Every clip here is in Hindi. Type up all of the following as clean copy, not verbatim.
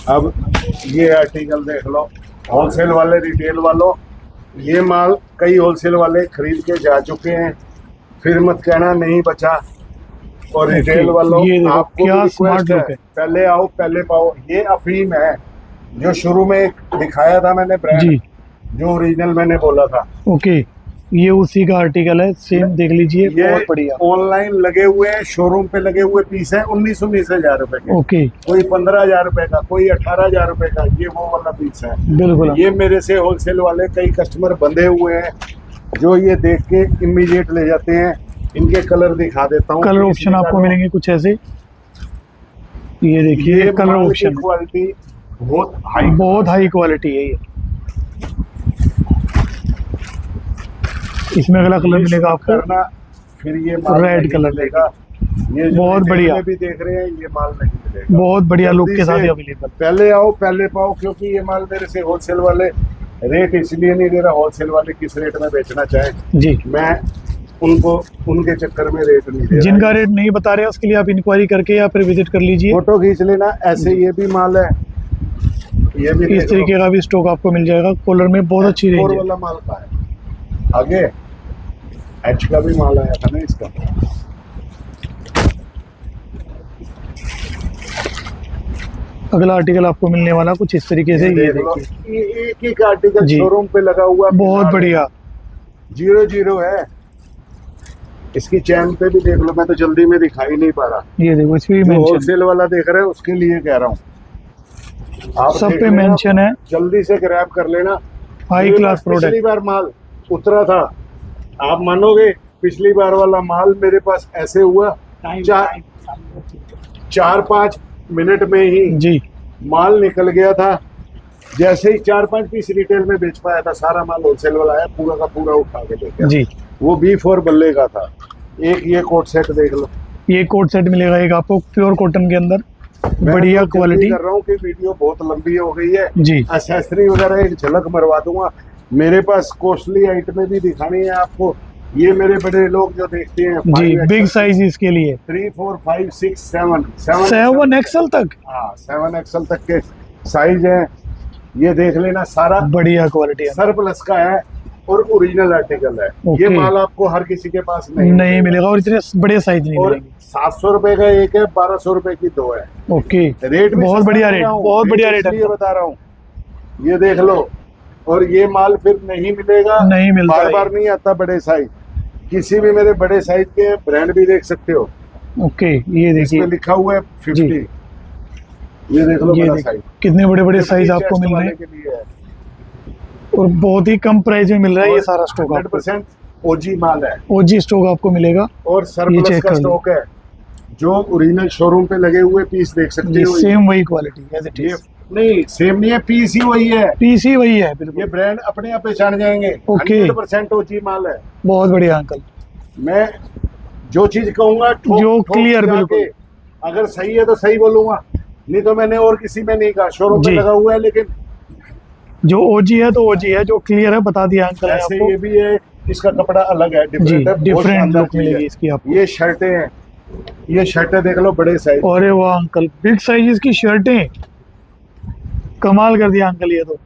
अब ये आर्टिकल देख लो, होलसेल वाले रिटेल वालों, ये माल कई होलसेल वाले खरीद के जा चुके हैं, फिर मत कहना नहीं बचा। और रिटेल वालों आपको क्या भी स्मार्ट रिक्वेस्ट है, पहले आओ पहले पाओ। ये अफीम है जो शुरू में दिखाया था मैंने ब्रांड, जी जो ओरिजिनल मैंने बोला था। ओके, ये उसी का आर्टिकल है, सेम देख लीजिए, ये बहुत बढ़िया। ऑनलाइन लगे हुए हैं, शोरूम पे लगे हुए पीस है 19,000 रुपए के। ओके, कोई 15,000 रुपए का, कोई 18,000 रुपए का, ये वो वाला पीस है। बिल्कुल। ये मेरे से होलसेल वाले कई कस्टमर बंधे हुए हैं जो ये देख के इमीडिएट ले जाते हैं। इनके कलर दिखा देता हूँ, कलर ऑप्शन आपको मिलेंगे कुछ ऐसे, ये देखिए कलर ऑप्शन, क्वालिटी बहुत हाई क्वालिटी है ये। इसमें अगला कलर मिलेगा आपको करना, फिर ये रेड कलर मिलेगा। ये बहुत बढ़िया, भी देख रहे हैं, ये माल नहीं मिलेगा। बहुत बढ़िया लुक के साथ अवेलेबल। पहले आओ पहले पाओ, क्योंकि ये माल मेरे से होलसेल वाले रेट इसलिए नहीं दे रहा, होलसेल वाले किस रेट में बेचना चाहे जी, मैं उनको उनके चक्कर में रेट नहीं दे रहा। जिनका रेट नहीं बता रहे उसके लिए आप इंक्वायरी करके या फिर विजिट कर लीजिए, फोटो खींच लेना। ऐसे ये भी माल है, ये भी इस तरीके का भी स्टॉक आपको मिल जाएगा। कॉलर में बहुत अच्छी रेंज है। वाला माल का है। आगे एच का भी माल आया था ना इसका। अगला आर्टिकल आपको मिलने वाला कुछ इस तरीके से, ये देखिए, ये एक एक आर्टिकल शोरूम पे लगा हुआ, बहुत बढ़िया 0 है। इसकी चैन पे भी देख लो, मैं तो जल्दी में दिखा ही नहीं पा रहा। ये देखो, इस पे होलसेल वाला देख रहे हैं उसके लिए कह रहा हूँ, आप सब पे मेंशन है, जल्दी से ग्रैब कर लेना। High class product. पिछली बार माल उतरा था, आप मानोगे, पिछली बार वाला माल मेरे पास ऐसे हुआ 4-5 मिनट में ही जी माल निकल गया था। जैसे ही 4-5 पीस रिटेल में बेच पाया था, सारा माल होलसेल वाला आया, पूरा का पूरा उठा के ले गया। जी, वो B4 बल्ले का था। एक ये कोट सेट देख लो, ये कोट सेट मिलेगा एक आपको प्योर कॉटन के अंदर, बढ़िया क्वालिटी। कर रहा हूँ कि वीडियो बहुत लंबी हो गई है जी। एक्सेसरी वगैरह एक झलक मरवा दूंगा। मेरे पास कॉस्टली आइटमें भी दिखानी है आपको। ये मेरे बड़े लोग जो देखते हैं जी, बिग साइज इसके लिए 3, 4, 5, 6, 7 7XL तक। हाँ, 7XL तक के साइज है। ये देख लेना, सारा बढ़िया क्वालिटी है, सरप्लस का है और ओरिजिनल आर्टिकल है। ये माल आपको हर किसी के पास नहीं मिलेगा और इतने बड़े साइज नहीं मिलेंगे। 700 रुपए का एक है, 1200 रुपए की 2 है। ओके, रेट भी बहुत बढ़िया रेट, बहुत बढ़िया रेट है, ये बता रहा हूँ। ये देख लो, और ये माल फिर नहीं मिलेगा, नहीं मिलता, बार बार नहीं आता बड़े साइज। किसी भी मेरे बड़े साइज के ब्रांड भी देख सकते हो। ओके, ये देखिए लिखा हुआ है 50। ये देख लो, बड़ा साइज, कितने बड़े बड़े साइज आपको मिल रहे हैं और बहुत ही कम प्राइस में मिल रहा है। ये सारा स्टॉक 100% ओजी माल है, ओजी स्टॉक आपको मिलेगा और सरप्लस का स्टॉक है। जो ओरिजिनल शोरूम पे लगे हुए पीस देख सकते हो, सेम वही क्वालिटी, नहीं सेम नहीं है, पीस ही वही है, पीस ही वही है, बिल्कुल। ये ब्रांड अपने आप पहचान जाएंगे। ओके, 100% ओजी माल है। बहुत बढ़िया अंकल, मैं जो चीज कहूंगा जो क्लियर, बिल्कुल अगर सही है तो सही बोलूंगा, नहीं तो मैंने और किसी में नहीं कहा। शोरूम पे लगा हुआ है, लेकिन जो ओजी है तो ओजी है, जो क्लियर है बता दिया अंकल। ऐसे ये भी है, इसका कपड़ा अलग है, डिफरेंट लुक मिलेगी इसकी आपको। ये शर्टें हैं, ये शर्टें देख लो, बड़े साइज। अरे वाह अंकल, बिग साइज की शर्टें, कमाल कर दिया अंकल। ये तो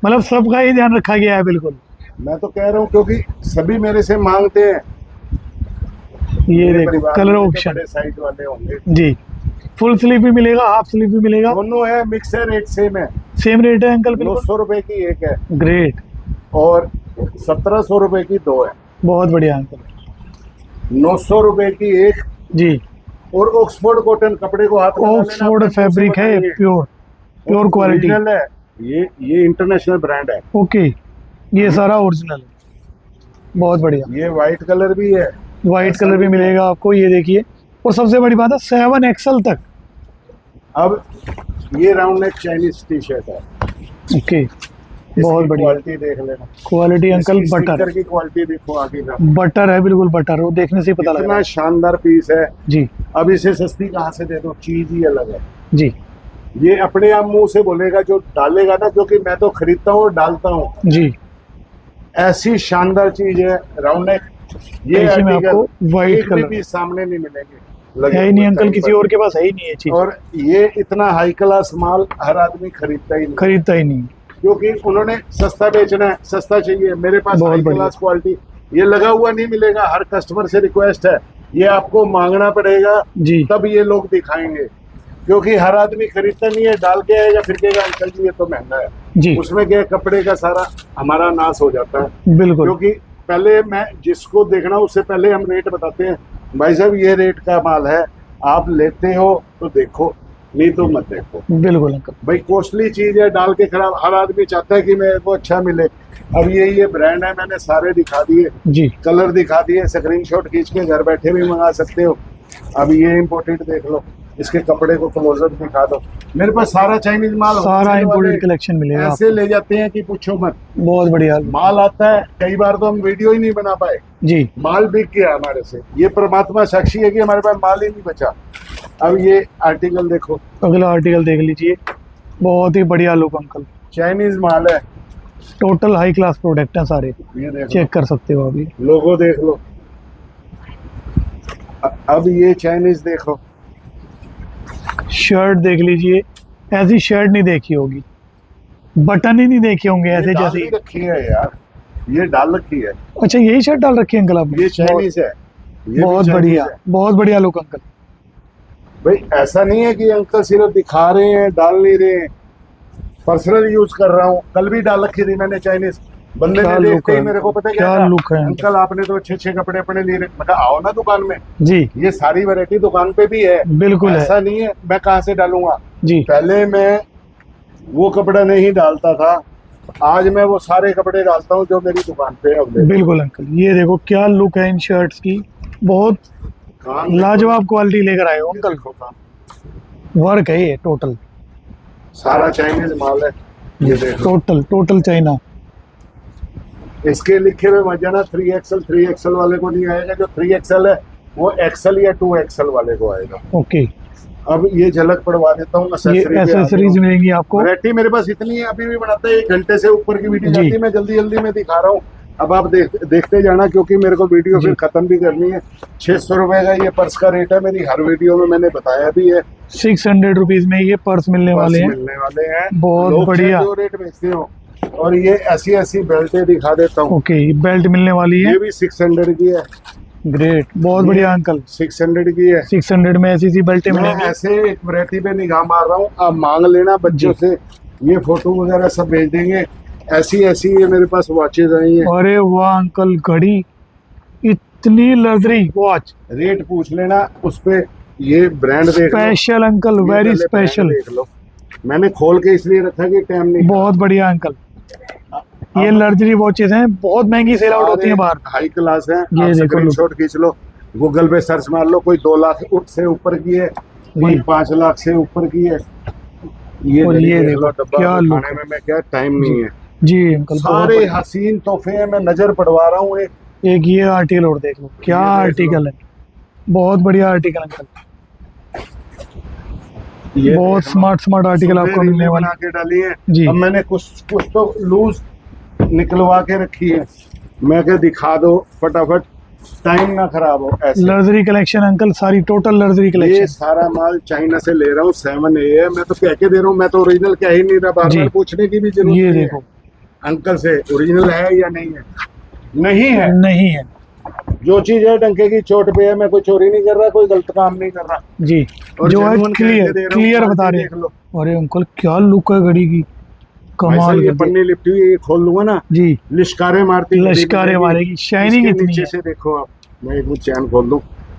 मतलब सबका ही ध्यान रखा गया है, बिल्कुल। मैं तो कह रहा हूँ, क्योंकि सभी मेरे से मांगते हैं। ये देखो, कलर ऑप्शन बड़े साइज वाले होंगे जी। फुल स्लीव भी मिलेगा, हाफ स्लीव भी मिलेगा, दोनों है। मिक्स है, रेट सेम है, सेम रेट है अंकल, 900 रुपए की एक है, ग्रेट, और 1700 रुपए की 2 है। बहुत बढ़िया अंकल, 900 रुपए की एक जी। और ऑक्सफोर्ड कॉटन, कपड़े को हाथ ऑक्सफोर्ड फैब्रिक है, प्योर क्वालिटी है। ये इंटरनेशनल ब्रांड है। ओके, ये सारा ओरिजिनल है, बहुत बढ़िया। ये व्हाइट कलर भी है, व्हाइट कलर भी मिलेगा आपको, ये देखिए। और सबसे बड़ी बात है 7XL तक। अब ये round neck Chinese T shirt है। ओके, बहुत बढ़िया क्वालिटी देख लेना, क्वालिटी अंकल। बटर की क्वालिटी देखो, आगे का बटर है, बिल्कुल बटर, वो देखने से पता लग रहा है। शानदार पीस है जी। अब इसे सस्ती कहाँ से दे दो, चीज ही अलग है जी। ये अपने आप मुंह से बोलेगा जो डालेगा ना, जो कि मैं तो खरीदता हूँ और डालता हूँ जी। ऐसी शानदार चीज है राउंड नेक। ये आपको व्हाइट कलर भी सामने नहीं मिलेंगे। लगे है ही नहीं हुए अंकल, टाइम किसी पर। और के पास है ही नहीं ये चीज, और ये इतना हाई क्लास माल हर आदमी खरीदता ही नहीं, खरीदता ही नहीं। क्योंकि उन्होंने सस्ता बेचना है, सस्ता चाहिए। मेरे पास बहुत हाई बढ़िया। क्लास क्वालिटी ये लगा हुआ नहीं मिलेगा। हर कस्टमर से रिक्वेस्ट है, ये आपको मांगना पड़ेगा, जी तब ये लोग दिखाएंगे, क्योंकि हर आदमी खरीदता नहीं है। डाल के आएगा फिर कहेगा अंकल जी ये तो महंगा है, जी उसमें क्या है, कपड़े का सारा हमारा नाश हो जाता है। बिल्कुल। क्योंकि पहले मैं जिसको देखना उससे पहले हम रेट बताते हैं, भाई साहब ये रेट का माल है, आप लेते हो तो देखो, नहीं तो मत देखो। बिल्कुल अंकल। भाई कॉस्टली चीज है, डाल के खराब, हर आदमी चाहता है कि मेरे को अच्छा मिले। अब ये ब्रांड है, मैंने सारे दिखा दिए, जी कलर दिखा दिए, स्क्रीनशॉट खींच के घर बैठे भी मंगा सकते हो। अब ये इम्पोर्टेड देख लो, इसके कपड़े को क्लोजअप दिखा दो। मेरे पास सारा चाइनीज माल सारा wholesale इंपोर्टेड वाले कलेक्शन मिलेगा ऐसे आपको। ले जाते हैं कि पूछो मत। बहुत बढ़िया माल आता है, कई बार तो हम वीडियो ही नहीं बना पाए, जी। माल बिक गया हमारे से। ये परमात्मा साक्षी है कि हमारे पास माल ही नहीं बचा। अब ये आर्टिकल देखो, अगला आर्टिकल देख लीजिए, बहुत ही बढ़िया लुक अंकल, चाइनीज माल है, टोटल हाई क्लास प्रोडक्ट हैं सारे, ये देखो, चेक कर सकते हो अभी। लोगो देख लो। अब ये चाइनीज देखो, शर्ट देख लीजिए, ऐसी शर्ट नहीं देखी होगी, बटन ही नहीं देखे होंगे ये ऐसे डाल जैसे। ही रखी है यार, ये डाल रखी है, अच्छा यही शर्ट डाल रखी है अंकल आपने? ये चाइनीज है, ये भी बहुत चाइनीज बढ़िया, है। बहुत बढ़िया लुक अंकल। भाई ऐसा नहीं है कि अंकल सिर्फ दिखा रहे हैं, डाल नहीं रहे हैं, पर्सनल यूज कर रहा हूँ। कल भी डाल रखी थी मैंने चाइनीज, बंदे क्या ने look देखते ही है, मेरे को पता क्या क्या look है कहा, अंकल आपने तो अच्छे कपड़े अपने लिए रखे। मैं कहा आओ ना दुकान में, जी ये सारी वैरायटी दुकान पे भी है, बिल्कुल है ऐसा नहीं है मैं कहाँ से डालूंगा। जी। पहले मैं वो कपड़ा नहीं डालता था, आज मैं वो सारे कपड़े डालता हूँ जो मेरी दुकान पे अवेलेबल। बिल्कुल अंकल, ये देखो क्या लुक है इन शर्ट्स की, बहुत काम लाजवाब क्वालिटी लेकर आए हो देखो, अंकल। देखो काम, वर्क है ये टोटल, सारा चाइनीज माल है, ये देखो। Total total China. इसके लिखे हुए मत जाना 3XL वाले को नहीं आएगा, जो 3XL है वो XL या 2XL वाले को आएगा। ओके, अब ये झलक पड़वा देता हूँ, ये एसेसरीज मिलेंगी आपको। वैरायटी मेरे पास इतनी है, अभी भी बनाता है, 1 घंटे से ऊपर की वीडियो जी। जाती है, मैं जल्दी में दिखा रहा हूँ। अब आप देखते जाना, क्योंकि मेरे को वीडियो जी। फिर खत्म भी करनी है। 600 रुपए का ये पर्स का रेट है, मेरी हर वीडियो में मैंने बताया भी है। 600 रुपीज में ये पर्स मिलने पर्स वाले हैं, मिलने वाले हैं, बहुत लोग बढ़िया। जो रेट बेचते हो। और ये ऐसी बेल्टें दिखा देता हूँ, ओके, बेल्ट मिलने वाली है, ये भी 600 की है, ग्रेट, बहुत बढ़िया अंकल। 600 की है। 600 में ऐसी बेल्टें मैं मिलेंगी। ऐसे एक वैरायटी पे निगाह मार रहा हूँ, आप मांग लेना बच्चों जी। से, ये फोटो वगैरह सब भेज देंगे। ऐसी ये मेरे पास वॉचेज आई हैं, अरे वाह अंकल, घड़ी, इतनी लग्जरी वॉच, रेट पूछ लेना उस पे। ये ब्रांड देख लो, स्पेशल अंकल, ये वेरी पहले brand स्पेशल, देख लो। मैंने खोल के इसलिए रखा कि टाइम नहीं। बहुत बढ़िया अंकल। ये लग्जरी वॉचेस हैं, बहुत महंगी सेल आउट होती है बाहर। हाई क्लास है, ये आप देखो स्क्रीनशॉट खींच लो, गूगल पे सर्च मार लो, कोई 2 लाख से ऊपर की है, कोई जी। 5 लाख से ऊपर की है। ये और घड़ी ये देख देखो, लो, डब्बा क्या उठाने look है। में मैं क्या टाइम नहीं है। जी अंकल, बहुत सारे बढ़िया। हसीन तोहफे हैं, मैं नजर पड़वा रहा हूँ। एक ये आर्टिकल और देख लो, क्या ये देख लो। आर्टिकल है, बहुत बढ़िया आर्टिकल अंकल, ये बहुत देख लो। स्मार्ट आर्टिकल आपको सुबह मिलने रीलें वाले। बना के डाली है। जी। अब मैंने कुछ तो लूज निकलवा के रखी है, मैं क्या दिखा दो फटाफट, टाइम ना खराब हो। ऐसे लग्जरी कलेक्शन अंकल, सारी टोटल लग्जरी ये कलेक्शन। सारा माल चाइना से ले रहा हूँ, 7A है, मैं तो कह के दे रहा हूँ, मैं तो ओरिजिनल कह ही नहीं रहा, बार जी। बार पूछने की भी जरूरत ये नहीं है देखो, अंकल से ओरिजिनल है या नहीं है। नहीं है, नहीं है जो चीज है डंके की चोट पे है, मैं कोई चोरी नहीं कर रहा, कोई गलत काम नहीं कर रहा। जी, और जो है genuine कह के क्लियर दे रहा हूँ, क्लियर क्वालिटी बता रहे देख हैं। लो। अरे अंकल क्या लुक है घड़ी की, भाई साहब, कमाल ये कर दिया। पन्नी लिपटी हुई है, ये खोल लूंगा ना, जी, लिशकारे मारती घड़ी लश्कारे मिलेगी। मारेगी, शाइनिंग इसके इतनी नीचे है। से देखो आप, मैं एक चैन खोल दूं,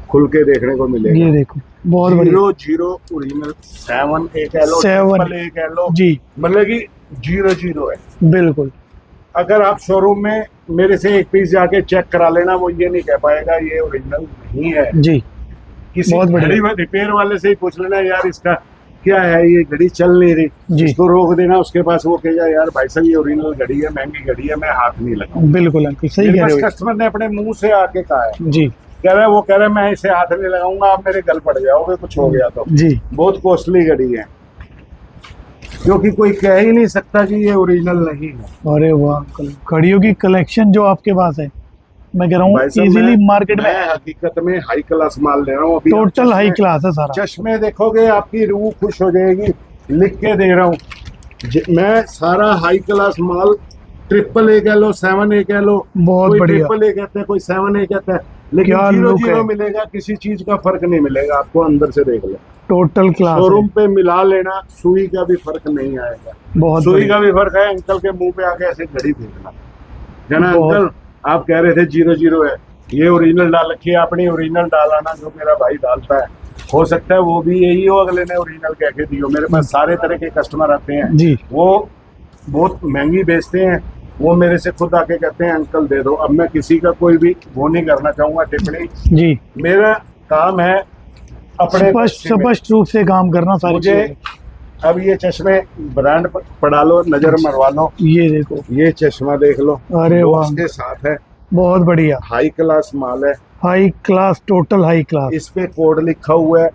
खुल के देखने को मिलेगा। ये देखो, बहुत बढ़िया। 00 ओरिजिनल, 7A कह लो, 7A 8A कह लो, जी, मतलब कि 00 है। बिल्कुल। अगर आप शोरूम में मेरे से एक पीस जाके चेक करा लेना, वो ये नहीं कह पाएगा ये ओरिजिनल नहीं है। जी, किसी बहुत बढ़िया। घड़ी रिपेयर वाले से ही पूछ लेना, यार इसका क्या है, ये घड़ी चल नहीं रही, जी। इसको रोक देना उसके पास, वो कहेगा यार भाई साहब ये ओरिजिनल घड़ी है, महंगी घड़ी है, मैं हाथ नहीं लगाऊंगा। बिल्कुल अंकल, सही मेरे कह पास रहे हो। कस्टमर ने अपने मुंह से आके कहा है, जी कह रहा है, वो कह रहा है मैं इसे हाथ नहीं लगाऊंगा, आप मेरे गल पड़ जाओगे, कुछ हो गया तो। जी, बहुत कॉस्टली घड़ी है, क्योंकि कोई कह ही नहीं सकता कि ये ओरिजिनल नहीं है। अरे वाह अंकल, घड़ियों की कलेक्शन जो आपके पास है मैं कह रहा हूँ भाई साहब, इजीली मार्केट में मैं हकीकत में हाई क्लास माल ले रहा हूँ अभी। आप टोटल हाई चश्मे- क्लास है सारा। चश्मे देखोगे आपकी रूह खुश हो जाएगी, लिख के दे रहा हूँ। मैं सारा high class mall, triple A कह लो, 7A कह लो, बहुत कोई बढ़िया। ट्रिपल ए कहता है, कोई 7A कहता है, लेकिन क्या जीरो look जीरो है। मिलेगा, किसी चीज का फर्क नहीं मिलेगा आपको। अंदर से देख लो, टोटल क्लास शोरूम है। पे मिला लेना, सुई का भी फर्क नहीं आएगा। बहुत सुई बढ़िया। का भी फर्क है। अंकल के मुंह पे आके ऐसे घड़ी देखना, जना बहुत- अंकल आप कह रहे थे 00 है, ये ओरिजिनल डाल रखी है, अपनी ओरिजिनल डालाना, जो मेरा भाई डालता है। हो सकता है वो भी यही हो, अगले ने ओरिजिनल कह के दी हो। मेरे पास सारे तरह के कस्टमर आते हैं, जी वो बहुत महंगी बेचते हैं, वो मेरे से खुद आके कहते हैं अंकल दे दो। अब मैं किसी का कोई भी वो नहीं करना चाहूंगा टिप्पणी। जी, मेरा काम है अपने स्पष्ट बच्चे में। स्पष्ट रूप से काम करना सारी मुझे चीजें। अब ये चश्मे ब्रांड पड़ा लो, नजर मरवा लो, ये देखो, ये चश्मा देख लो, अरे बॉक्स वाह। के साथ है, बहुत बढ़िया, हाई क्लास माल है। High class, total high class. इस पे कोड लिखा हुआ है,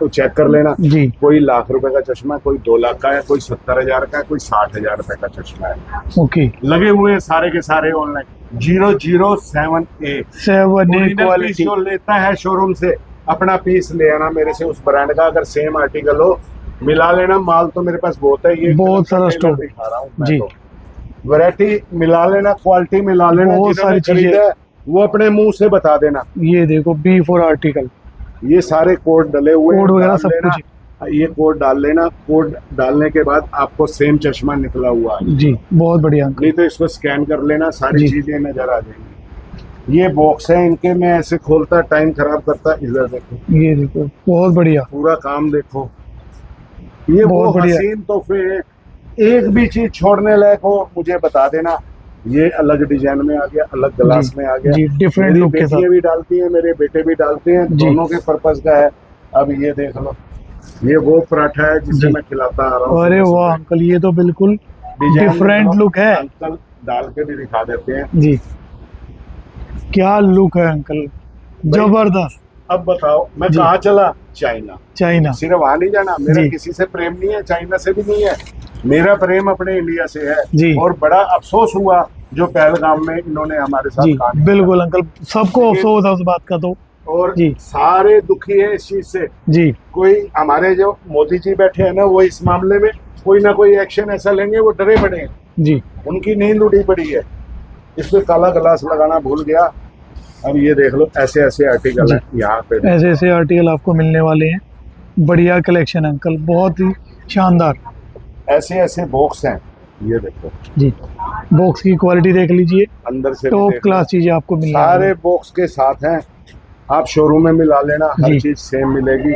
चेक कर लेना। जी कोई लाख रुपए का चश्मा है, कोई 2 लाख का है, कोई 70,000 का है, कोई 60,000 रुपए का चश्मा है। ओके, लगे हुए हैं सारे के सारे online. 007A 7A piece quality. जो लेता है शोरूम से, अपना पीस ले आना मेरे से, उस ब्रांड का अगर सेम आर्टिकल हो मिला लेना। माल तो मेरे पास बहुत है, ये बहुत सारा टेलर स्टॉक। दिखा रहा हूँ मैं जी। तो। वैरायटी मिला लेना, क्वालिटी मिला लेना। बहुत जिन्होंने सारी चीजें। खरीदा है, वो अपने मुंह से बता देना। ये देखो B4 आर्टिकल, ये सारे कोड डले हुए हैं, कोड वगैरह डाल सब लेना। ये कोड डाल लेना, कोड डालने के बाद आपको सेम चश्मा निकला हुआ है। जी बहुत बढ़िया अंकल। नहीं तो इसको स्कैन कर लेना, सारी जी। चीजें नजर आ जाएंगी। ये बॉक्स है इनके, मैं ऐसे खोलता टाइम खराब करता। इधर देखो, ये देखो, बहुत बढ़िया, पूरा काम देखो। ये वो बहुत बढ़िया। हसीन तोहफे हैं। एक भी चीज छोड़ने लायक हो मुझे बता देना। ये अलग डिजाइन में आ गया, अलग ग्लास जी, में आ गया। जी, different मेरी look के बेटियां साथ। भी डालती हैं, मेरे बेटे भी डालते हैं, जी। दोनों के पर्पज का है। अब ये देख लो, ये वो पराठा है जिसे जी। मैं खिलाता आ रहा हूँ। अरे वाह अंकल, ये तो बिल्कुल डिजाइन डिफरेंट देखो, लुक है। अंकल डाल के भी दिखा देते हैं। जी, क्या लुक है अंकल, जबरदस्त। अब बताओ मैं जी। कहाँ चला? चाइना। चाइना। सिर्फ वहां नहीं जाना, मेरा जी। किसी से प्रेम नहीं है, चाइना से भी नहीं है। मेरा प्रेम अपने इंडिया से है। जी। और बड़ा अफसोस हुआ जो पहलगाम में इन्होंने हमारे साथ जी काम किया। बिल्कुल अंकल, सबको लेकिन- अफसोस है उस बात का तो। और जी। सारे दुखी है इस चीज से। जी कोई हमारे जो मोदी जी बैठे हैं ना, वो इस मामले में कोई ना कोई एक्शन ऐसा लेंगे, वो डरे पड़े हैं, जी, उनकी नींद उड़ी पड़ी है। इसमें काला ग्लास लगाना भूल गया। अब ये देख लो, ऐसे ऐसे आर्टिकल जी। है यहाँ पे। ऐसे ऐसे आर्टिकल आपको मिलने वाले हैं। बढ़िया कलेक्शन अंकल, बहुत ही शानदार। ऐसे ऐसे बॉक्स हैं, ये देखो, जी, बॉक्स की क्वालिटी देख लीजिए, अंदर से भी टॉप देख लो। क्लास चीजें आपको मिलने वाली सारे हैं। बॉक्स के साथ हैं। आप शोरूम में मिला लेना, हर जी। चीज सेम मिलेगी।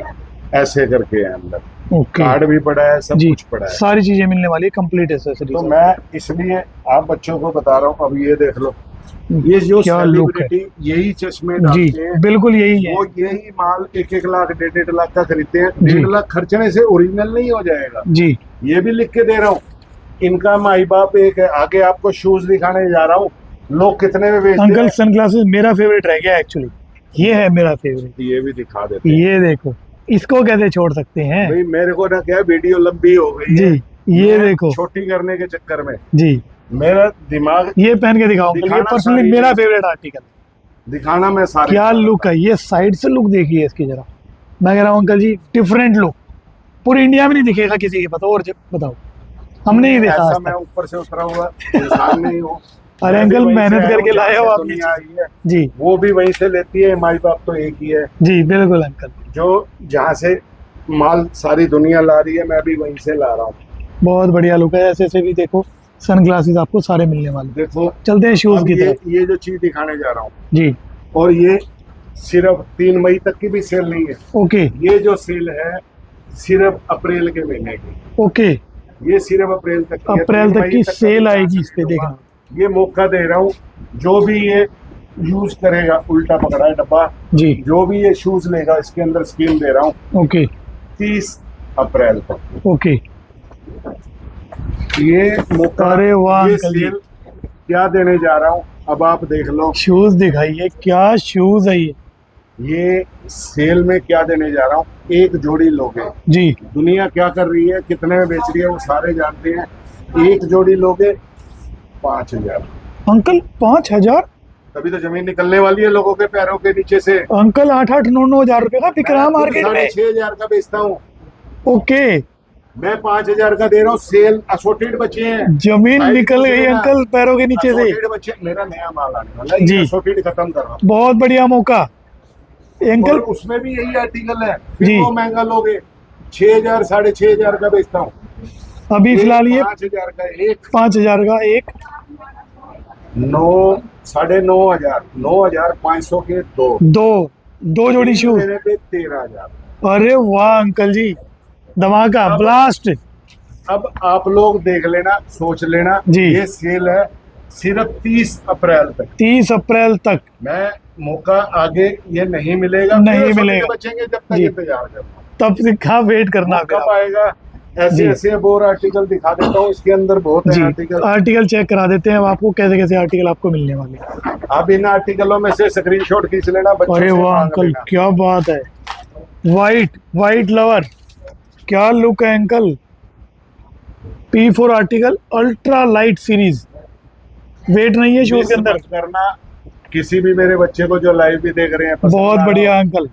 ऐसे करके है अंदर, ओके कार्ड भी पड़ा है, सब जी, कुछ पड़ा है। सारी चीजें मिलने वाली है, कंप्लीट तो एसेसरीज। मैं इसलिए आप बच्चों को बता रहा हूँ। अब ये देख लो, ये जो क्या लुक है। सेलिब्रिटी यही चश्मे जी डालते हैं, बिल्कुल यही है। वो यही माल 1-1 लाख 1.5 लाख का खरीदते हैं। जी। 1.5 लाख खर्चने से ओरिजिनल नहीं हो जाएगा। जी ये भी लिख के दे रहा हूँ। इनका माई बाप एक है। आगे आपको शूज दिखाने जा रहा हूँ, लोग कितने में बेचते अंकल, हैं, सनग्लासेस मेरा फेवरेट रह गया एक्चुअली। ये है मेरा फेवरेट। ये भी दिखा देते हैं। ये देखो, इसको कैसे छोड़ सकते हैं। भाई मेरे को ना क्या, वीडियो लंबी हो गई है। जी, ये मैं देखो। छोटी करने के चक्कर में जी, मेरा दिमाग ये पहन के दिखाओ अंकल, ये दिखाना पर्सनली सारी- मेरा फेवरेट आर्टिकल। दिखाना मैं सारे। क्या लुक है, ये साइड से लुक देखिए इसकी जरा। मैं कह रहा हूँ अंकल जी, डिफरेंट लुक, पूरे इंडिया में नहीं दिखेगा किसी के। बताओ, और बताओ, हमने ही देखा ऐसा आज मैं तक। ऊपर से उतरा हुआ इंसान नहीं हूँ। अरे मैं भी अंकल, वहीं से मेहनत आया करके हूँ, लाए हो जहाँ से आप ये दुनिया आई है, जी वो भी वहीं से लेती है। माई बाप तो एक ही है। जी बिल्कुल अंकल, जो जहाँ से माल सारी दुनिया ला रही है, मैं भी वहीं से ला रहा हूँ। बहुत बढ़िया लुक है। ऐसे ऐसे भी देखो, सनग्लासेस आपको सारे मिलने वाले। देखो, चलते हैं शूज अब की तरफ। ये जो चीज दिखाने जा रहा हूँ, जी और ये सिर्फ 3 मई तक की भी सेल नहीं है। ओके ये जो सेल है सिर्फ अप्रैल के महीने की। ओके, ये सिर्फ अप्रैल तक की है। अप्रैल 3 तक मई की का सेल भी आएगी इस पे, होगा। देखना। ये मौका दे रहा हूँ, जो भी ये यूज करेगा, उल्टा पकड़ा है डब्बा, जी जो भी ये शूज लेगा, इसके अंदर स्कीम दे रहा हूँ ओके 30 अप्रैल तक। ओके। ये मौका, अरे वाह ये अंकल जी। सेल क्या देने जा रहा हूँ, अब आप देख लो। शूज दिखाइए, क्या शूज है ये सेल में क्या देने जा रहा हूँ, एक जोड़ी लोगे। जी दुनिया क्या कर रही है, कितने में बेच रही है, वो सारे जानते हैं। एक जोड़ी लोगे 5,000। अंकल, 5,000? तभी तो जमीन निकलने वाली है लोगों के पैरों के नीचे से। अंकल 8-8, 9-9 हजार रुपए का बिक रहा मार्केट में। 6,500 का बेचता हूँ ओके, मैं, 5,000 का दे रहा हूँ। सेल असोर्टेड बच्चे हैं, जमीन भाई निकल मुझे गई ना अंकल पैरों के नीचे से। असोर्टेड बच्चे, मेरा नया माल आने वाला है, जी। ये असोर्टेड खत्म कर रहा हूँ। बहुत बढ़िया मौका अंकल। और उसमें भी यही आर्टिकल है, फिर जी। वो महंगा लोगे। 6,000 6,500 का बेचता हूँ। अभी फिलहाल ये 5,000 का एक, 5,000 का एक, 9 9,500, 9,500 के दो जोड़ी शूज। लेने पे 13,000। अरे वाह अंकल जी, धमाका ब्लास्ट। अब आप लोग देख लेना, सोच लेना, जी। ये सेल है सिर्फ 30 अप्रैल तक। 30 अप्रैल तक। मैं मौका आगे ये नहीं मिलेगा, नहीं फिर मिलेगा। बचेंगे जब तक जी। इंतजार करो। तब से कहाँ वेट करना फिर कब आप। आएगा? ऐसे जी। ऐसे अब और आर्टिकल दिखा देता हूँ, इसके अंदर बहुत है जी, आर्टिकल। आर्टिकल चेक करा देते हैं अब आपको, कैसे कैसे आर्टिकल आपको मिलने वाले हैं। आप इन आर्टिकलों में से स्क्रीनशॉट खींच लेना, बच्चों अरे से वाह मांग अंकल, लेना। क्या बात है। वाइट लवर, क्या लुक है uncle. P4 article ultra light series. Weight नहीं है शूज मिस के अंदर। मत करना किसी भी मेरे बच्चे को जो लाइव भी देख रहे हैं, पसंद बहुत आ रहा बढ़िया हो। अंकल,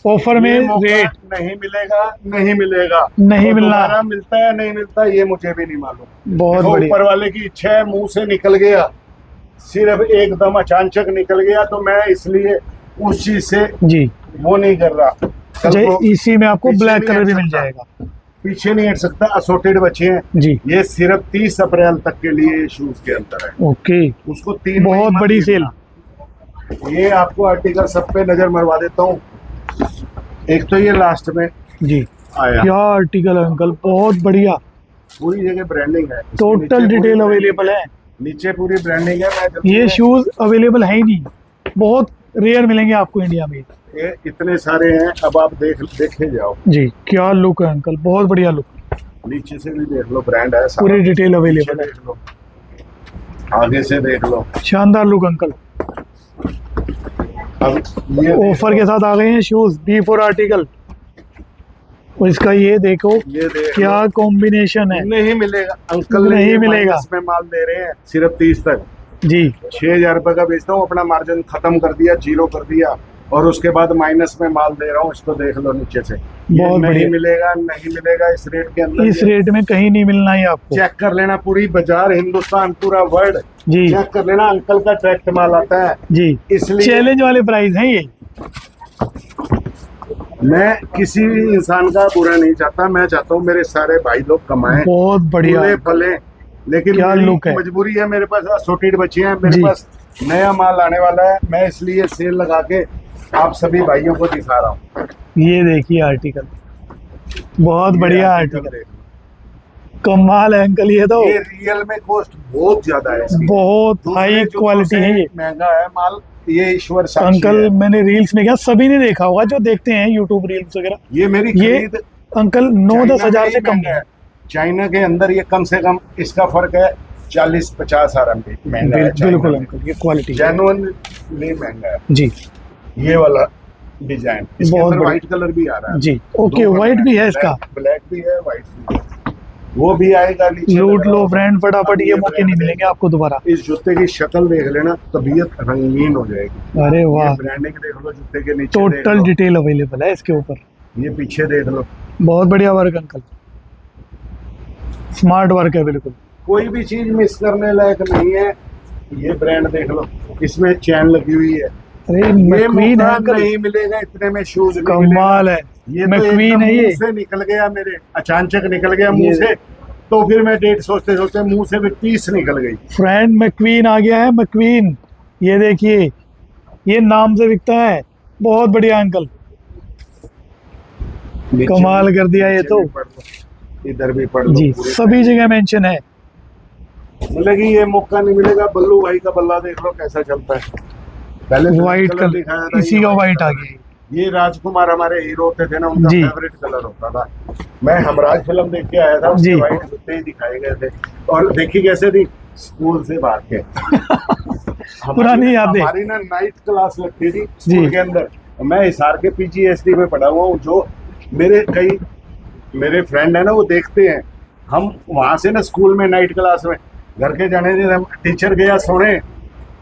ऑफर ये में मौका रेट नहीं मिलेगा, नहीं मिलेगा, नहीं और मिलना। दोबारा मिलता है नहीं मिलता ये मुझे भी नहीं मालूम। बहुत देखो, बढ़िया। ऊपर वाले की इच्छा है, मुंह से निकल गया, सिर्फ एकदम अचानक निकल गया, तो मैं इसलिए उस चीज से जी। वो नहीं कर रहा। कल जय को इसी में आपको पीछे ब्लैक नहीं कलर हट भी मिल सकता। जाएगा। पीछे नहीं हट सकता, असोर्टेड बच्चे हैं। जी। ये सिर्फ 30 अप्रैल तक के लिए शूज के अंदर है। ओके, उसको 3 बहुत महीने बड़ी मत सेल। देखना। ये आपको आर्टिकल सब पे नजर मरवा देता हूँ। एक तो ये लास्ट में जी, आया, क्या आर्टिकल है अंकल, बहुत बढ़िया। पूरी जगह ब्रांडिंग है, इसके टोटल नीचे पूरी डिटेल branding अवेलेबल है। नीचे पूरी ब्रांडिंग है। मैं जल्दी ये में- शूज अवेलेबल है ही नहीं, बहुत रेयर मिलेंगे आपको इंडिया में। ये इतने सारे हैं, अब आप देखे जाओ। जी, क्या लुक है अंकल, बहुत बढ़िया लुक। नीचे से भी देख लो, ब्रांड है सारा। पूरी डिटेल पीछे अवेलेबल है। देख लो, आगे से देख लो। शानदार लुक अंकल। अब ये ऑफर के साथ आ गए हैं शूज P4 आर्टिकल। और इसका ये देखो ये देख क्या लो। कॉम्बिनेशन है। नहीं मिलेगा अंकल, नहीं ये मिलेगा। माइनस में माल दे रहे हैं सिर्फ 30 तक। जी, 6,000 रुपए का बेचता हूँ, अपना मार्जिन खत्म कर दिया, जीरो कर दिया, और उसके बाद माइनस में माल दे रहा हूँ। इसको देख लो नीचे से। ये बहुत नहीं बढ़िया। मिलेगा, नहीं मिलेगा इस रेट के अंदर। इस रेट में कहीं नहीं मिलना है आपको। चेक कर लेना, पूरी बाजार, हिंदुस्तान, पूरा वर्ल्ड जी चेक कर लेना। अंकल का ट्रैक्ट माल आता है, जी, इसलिए चैलेंज वाले प्राइस हैं ये। मैं किसी भी इंसान का बुरा नहीं चाहता। मैं चाहता हूँ मेरे सारे भाई लोग कमाएं, बहुत बढ़िया फूले फले, लेकिन क्या मेरी लुक है। मजबूरी है। मेरे पास असोर्टेड बच्चे हैं, मेरे जी। पास नया माल आने वाला है, मैं इसलिए सेल लगा के आप सभी भाइयों को दिखा रहा हूँ। ये देखिए आर्टिकल, बहुत ये बढ़िया आर्टिकल आर्टिकल, देख लो। कमाल है अंकल ये तो। ये रियल में कॉस्ट बहुत ज्यादा है इसकी। बहुत दूसरे हाई जूतों क्वालिटी से है ये महंगा है माल, ये ईश्वर साक्षी अंकल। है। मैंने रील्स में क्या, सभी ने देखा होगा जो देखते हैं यूट्यूब रील्स वगैरह। ये मेरी ये खरीद अंकल 9-10 चाइना हजार में से ही कम महंगा है। है। चाइना के अंदर ये कम से कम इसका फर्क है 40-50 RMB महंगा है। बिल्कुल अंकल, ये क्वालिटी जेन्युइनली महंगा है। जी ये वाला डिजाइन, इसके बहुत अंदर बढ़िया। व्हाइट कलर भी आ रहा है। जी, ओके, दो व्हाइट कलर भी है इसका। ब्लैक भी है, व्हाइट भी है, वो भी आएगा नीचे। लूट लो फ्रेंड फटाफट, ये मौके brand नहीं मिलेंगे आपको दोबारा। इस जूते की शक्ल देख लेना, तबीयत रंगीन हो जाएगी। अरे ये वाह, ब्रांडिंग देख लो, जूते के नीचे देख टोटल लो, डिटेल अवेलेबल है इसके ऊपर। ये पीछे देख लो। बहुत बढ़िया वर्क अंकल, स्मार्ट वर्क है बिल्कुल। कोई भी चीज मिस करने लायक नहीं है। ये ब्रांड देख लो, इसमें चैन लगी हुई है। अरे ये मैक्वीन है मौका अंकल, नहीं मिलेगा इतने में, शूज नहीं कमाल है। मिलेगा। ये तो मैक्वीन एकदम है ये। मुंह से निकल गया मेरे, अचानक निकल गया मुंह ये से, तो फिर मैं डेट सोचते सोचते मुंह से भी 30 निकल गई। फ्रेंड मैक्वीन आ गया है, मैक्वीन। ये देखिए, ये नाम से बिकता है। बहुत बढ़िया अंकल, नीचे कमाल कर दिया ये नीचे तो। भी पढ़ लो, इधर भी पढ़ लो जी, पूरी सभी जगह मेंशन है। मतलब कि ये मौका नहीं मिलेगा। बल्लू भाई का बल्ला देख लो कैसा चलता है। पहले तो व्हाइट कलर कलर, दिखाया था, इसी ये का white व्हाइट आ कलर है। गया। ये राजकुमार हमारे हीरो होते थे ना, उनका जी। फेवरेट कलर होता था। मैं हमराज फिल्म देख के आया था, उसके जी। व्हाइट जूते ही दिखाए गए थे, और देखी कैसे थी, स्कूल से भाग के। पुरानी यादें। हमारी ना नाइट क्लास लगती थी जी। स्कूल के अंदर। मैं हिसार के PGSD में पढ़ा हुआ हूँ, जो मेरे फ्रेंड है ना, वो देखते हैं। हम वहां से ना स्कूल में नाइट क्लास में घर के जाने थे, हम टीचर गया सोने,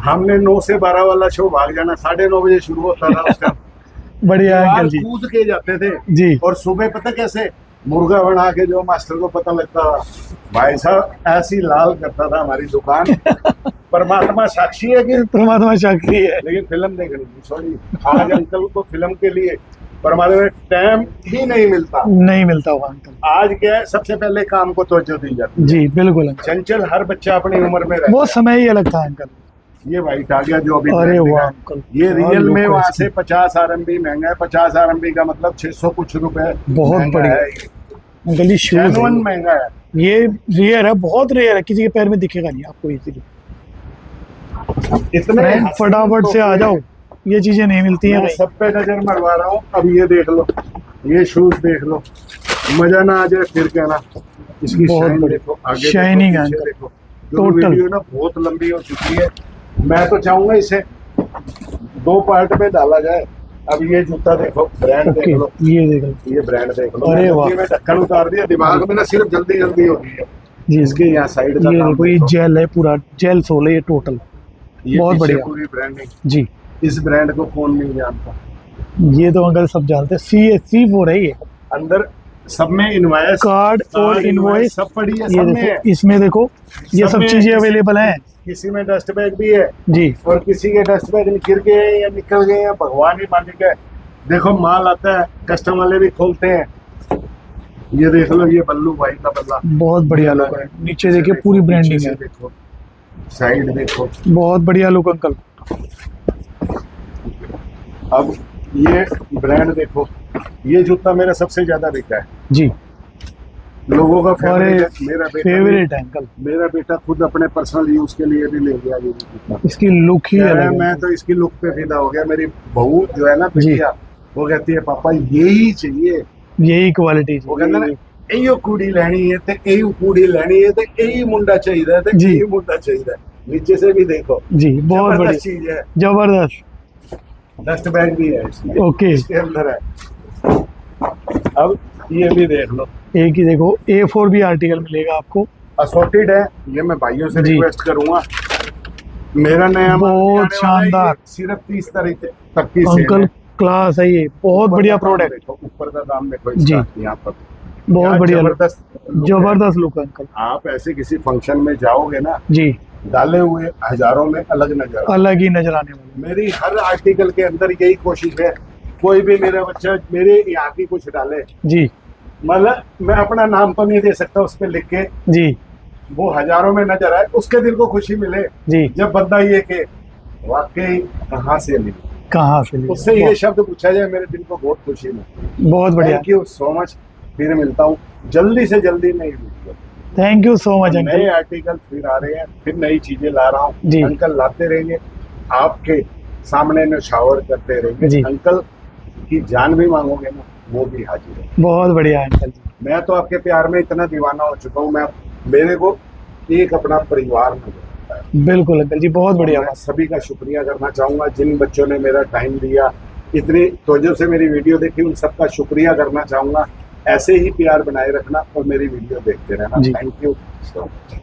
हमने 9 से 12 वाला शो भाग जाना, 9:30 बजे शुरू होता था उसका। बढ़िया अंकल जी। कूद के जाते थे जी। और सुबह पता कैसे मुर्गा बना के जो मास्टर को पता लगता था, भाई साहब ऐसी लाल करता था हमारी दुकान। परमात्मा साक्षी है कि परमात्मा साक्षी है। लेकिन फिल्म देखनी थी, सॉरी आज अंकल को फिल्म के लिए परमात्मा में टाइम ही नहीं मिलता। नहीं मिलता हुआ अंकल। आज क्या है, सबसे पहले काम को तवज्जो दी जाती है। जी बिल्कुल अंकल। चंचल हर बच्चा अपनी उम्र में रहता वो समय ही अलग था अंकल। है। ये वाइट आ गया जो अभी अरे मैंने वाह दिखाया। अंकल। ये क्या रियल look में है वहां इसकी। से 50 RMB महंगा है। 50 RMB का मतलब 600 कुछ रुपए बहुत महंगा बढ़िया। है। अंकल जी शूज जेन्युइन महंगा है। ये रेयर है, बहुत रेयर है, किसी के पैर में दिखेगा नहीं आपको इजीली। इतने फ्रेंड हसीन फटाफट से आ जाओ, ये चीजें नहीं मिलती हैं मैं कहीं। सब पे नजर मरवा रहा हूँ। अब ये देख लो, ये शूज देख लो, मजा ना आ जाए फिर कहना। इसकी बहुत शाइन बढ़िया। देखो, आगे Shining देखो, है पीछे अंकल। देखो। जो Total। वीडियो ना बहुत लंबी हो चुकी है, मैं तो चाहूंगा इसे 2 पार्ट में डाला जाए। अब ये जूता देखो, ब्रांड ओके देख लो, ये देख लो ये ब्रांड देख लो। अरे वाह। मैं ढक्कन उतार दिया, दिमाग में ना सिर्फ जल्दी जल्दी हो रही है। जी। इसके यहाँ साइड का ये काम देखो, ये देखो। जेल है, पूरा जेल सोल है ये टोटल। ये बहुत पीछे बढ़िया। पूरी ब्रांडिंग। जी इस ब्रांड को कौन नहीं जानता। ये तो अंकल सब जानते हैं। CSC4 है ये। अंदर सब में इनवॉइस, कार्ड और इनवॉइस सब पड़ी है, ये सब में है। देखो, इसमें देखो ये सब में चीजें किसी- अवेलेबल हैं। किसी में डस्ट बैग भी है जी और किसी के डस्ट बैग गिर गए या निकल गए या भगवान ही मालिक है। देखो माल आता है, कस्टम वाले भी खोलते हैं। ये देख लो, ये बल्लू भाई का बल्ला, बहुत बढ़िया लुक है। नीचे देखिए पूरी ब्रांडिंग पीछे है। से देखो, साइड देखो। बहुत बढ़िया लुक अंकल। अब ये ब्रांड देखो, ये जूता मेरा सबसे ज्यादा बिका है। जी लोगों का अरे फेवरेट है। मेरा बेटा फेवरेट है अंकल। मेरा बेटा खुद अपने पर्सनल यूज के लिए भी ले गया ये जूता। इसकी लुक ही कह रहा अलग है, है। मैं तो इसकी लुक पे फिदा हो गया। मेरी बहू जो है ना बिटिया, वो कहती है पापा यही चाहिए। यही क्वालिटी वो कहता ना एयो कुड़ी लेनी है ते एयो कुड़ी लेनी है ते एही मुंडा चाहिए ते जी। एही मुंडा चाहिए। नीचे से भी देखो, जी बहुत बढ़िया, जबरदस्त चीज है। जबरदस्त। डस्ट बैग भी है इसमें, ओके इसके अंदर है। अब ये भी देख लो, एक ही देखो, A4 भी आर्टिकल मिलेगा आपको। असॉर्टेड है। ये मैं भाइयों से जी। रिक्वेस्ट करूंगा, मेरा नया माल बहुत आने वाला है, शानदार। ये सिर्फ 30 तारीख तक की सेल अंकल है। क्लास है ये, बहुत ऊपर बढ़िया का दाम प्रोडक्ट। देखो, ऊपर का दाम देखो जी। इसका, यहाँ पर बहुत क्या बढ़िया लुक, जबरदस्त look है। जबरदस्त लुक है अंकल। आप ऐसे किसी फंक्शन में जाओगे ना, जी डाले हुए हजारों में अलग नजर आए। अलग ही नजर आने वाली। मेरी हर आर्टिकल के अंदर यही कोशिश है, कोई भी मेरा बच्चा मेरे यहाँ की कुछ डाले, जी मतलब मैं अपना नाम तो नहीं दे सकता उस पर लिख के, जी वो हजारों में नजर आए, उसके दिल को खुशी मिले। जी। जब बंदा ये के वाकई कहाँ से ली, कहाँ से ली? उससे ये शब्द पूछा जाए, मेरे दिल को बहुत खुशी मिलती है। बहुत बढ़िया। Thank you so much. फिर मिलता हूँ जल्दी से जल्दी नई video. Thank you so much नए अंकल। आर्टिकल फिर आ रहे हैं, फिर नई चीजें ला रहा जी। हूँ। अंकल लाते रहेंगे, आपके सामने में शावर करते रहेंगे। जी। अंकल की जान भी मांगोगे ना, वो भी हाजिर है। बहुत बढ़िया अंकल जी। मैं तो आपके प्यार में इतना दीवाना हो चुका हूँ, मैं मेरे को एक अपना परिवार नजर आता है। बिल्कुल अंकल जी, बहुत बढ़िया मैं बात। सभी का शुक्रिया करना चाहूंगा, जिन बच्चों ने मेरा टाइम दिया, इतनी तवज्जो से मेरी वीडियो देखी, उन सबका शुक्रिया करना चाहूंगा। ऐसे ही प्यार बनाए रखना और मेरी वीडियो देखते रहना। जी। Thank you so much.